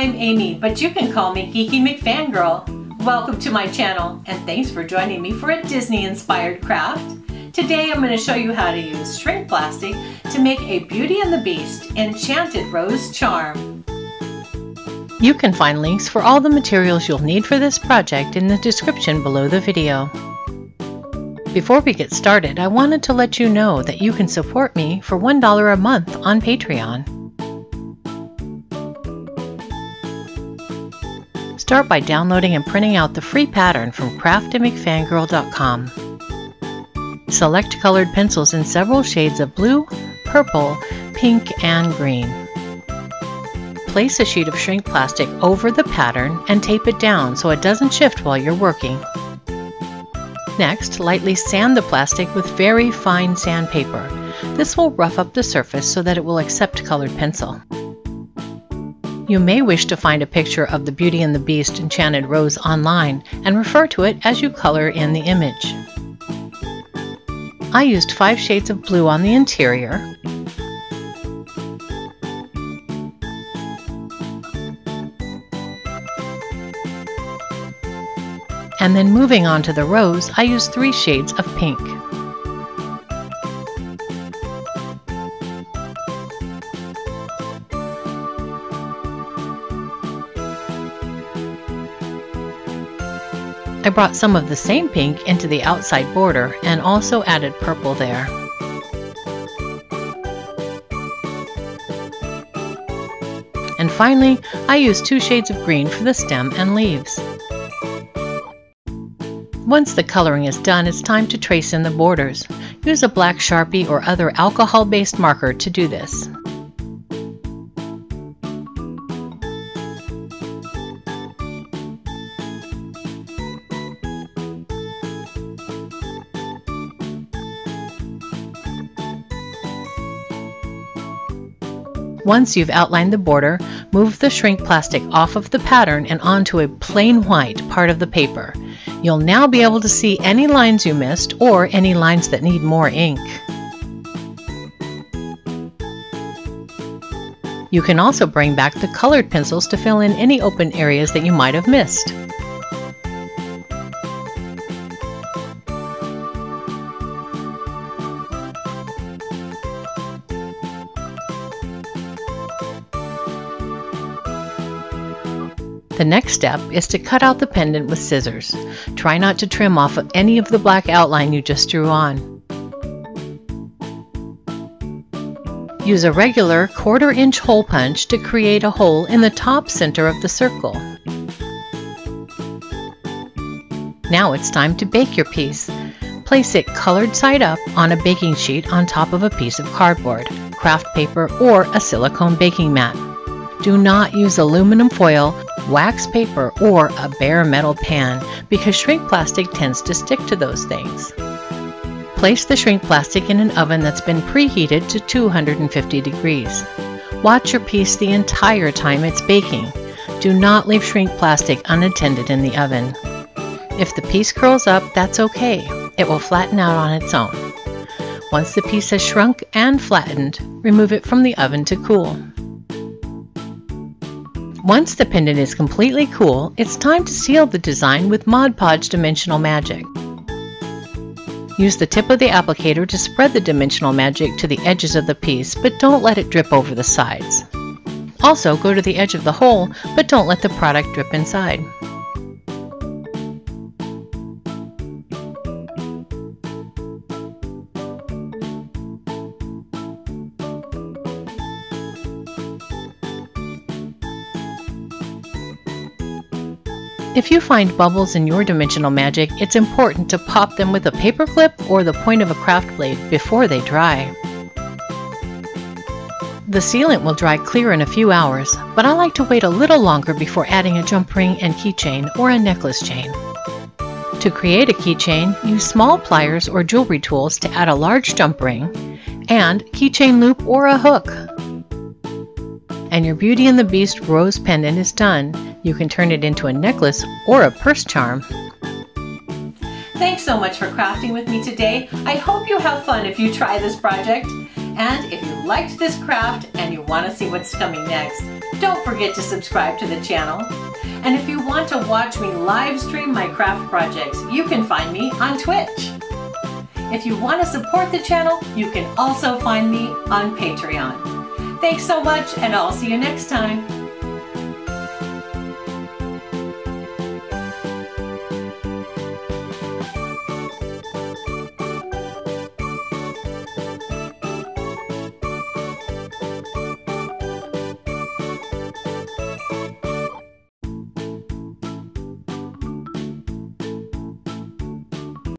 I'm Amy, but you can call me geekymcfangirl. Welcome to my channel, and thanks for joining me for a Disney-inspired craft. Today I'm going to show you how to use shrink plastic to make a Beauty and the Beast enchanted rose charm. You can find links for all the materials you'll need for this project in the description below the video. Before we get started, I wanted to let you know that you can support me for $1 a month on Patreon. Start by downloading and printing out the free pattern from craftymcfangirl.com. Select colored pencils in several shades of blue, purple, pink, and green. Place a sheet of shrink plastic over the pattern and tape it down so it doesn't shift while you're working. Next, lightly sand the plastic with very fine sandpaper. This will rough up the surface so that it will accept colored pencil. You may wish to find a picture of the Beauty and the Beast enchanted rose online and refer to it as you color in the image. I used 5 shades of blue on the interior, and then moving on to the rose, I used 3 shades of pink. I brought some of the same pink into the outside border and also added purple there. And finally, I used 2 shades of green for the stem and leaves. Once the coloring is done, it's time to trace in the borders. Use a black Sharpie or other alcohol-based marker to do this. Once you've outlined the border, move the shrink plastic off of the pattern and onto a plain white part of the paper. You'll now be able to see any lines you missed or any lines that need more ink. You can also bring back the colored pencils to fill in any open areas that you might have missed. The next step is to cut out the pendant with scissors. Try not to trim off any of the black outline you just drew on. Use a regular 1/4 inch hole punch to create a hole in the top center of the circle. Now it's time to bake your piece. Place it colored side up on a baking sheet on top of a piece of cardboard, craft paper, or a silicone baking mat. Do not use aluminum foil, wax paper, or a bare metal pan because shrink plastic tends to stick to those things. Place the shrink plastic in an oven that's been preheated to 250 degrees. Watch your piece the entire time it's baking. Do not leave shrink plastic unattended in the oven. If the piece curls up, that's okay. It will flatten out on its own. Once the piece has shrunk and flattened, remove it from the oven to cool. Once the pendant is completely cool, it's time to seal the design with Mod Podge Dimensional Magic. Use the tip of the applicator to spread the Dimensional Magic to the edges of the piece, but don't let it drip over the sides. Also, go to the edge of the hole, but don't let the product drip inside. If you find bubbles in your dimensional magic, it's important to pop them with a paper clip or the point of a craft blade before they dry. The sealant will dry clear in a few hours, but I like to wait a little longer before adding a jump ring and keychain or a necklace chain. To create a keychain, use small pliers or jewelry tools to add a large jump ring and keychain loop or a hook. And your Beauty and the Beast rose pendant is done. You can turn it into a necklace or a purse charm. Thanks so much for crafting with me today. I hope you have fun if you try this project. And if you liked this craft and you want to see what's coming next, Don't forget to subscribe to the channel. And if you want to watch me live stream my craft projects, you can find me on Twitch. If you want to support the channel, you can also find me on Patreon. Thanks so much, and I'll see you next time.